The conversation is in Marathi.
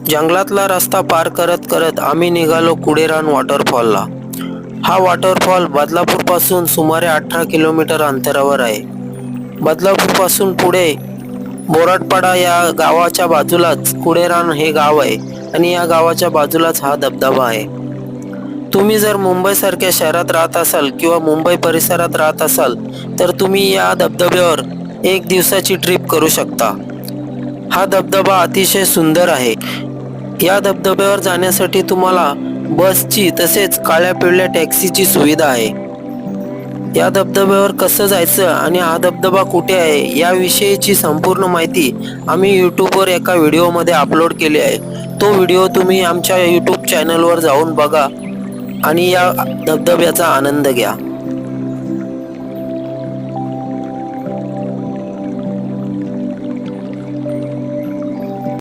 जंगलातला रस्ता पार करत करत आम्ही निघालो कुडेरान वॉटरफॉलला। हा वॉटरफॉल बदलापूरपासून सुमारे 18 किलोमीटर अंतरावर आहे। बदलापूरपासून पुढे बोराटपाडा या गावाच्या बाजूलाच कुडेरान हे गाव आहे आणि या गावाच्या बाजूलाच हा धबधबा आहे। तुम्ही जर मुंबईसारख्या शहरात राहत असाल किंवा मुंबई परिसरात राहत असाल तर तुम्ही या धबधब्यावर एक दिवसाची ट्रिप करू शकता। हा धबधबा अतिशय सुंदर आहे। या धबधब्यावर जाण्यासाठी तुम्हाला बसची तसेच काळ्या पिवळ्या टॅक्सीची सुविधा आहे। या धबधब्यावर कसं जायचं आणि हा धबधबा कुठे आहे याविषयीची संपूर्ण माहिती आम्ही यूट्यूबवर एका व्हिडिओमध्ये अपलोड केली आहे। तो व्हिडिओ तुम्ही आमच्या यूट्यूब चॅनलवर जाऊन बघा आणि या धबधब्याचा आनंद घ्या।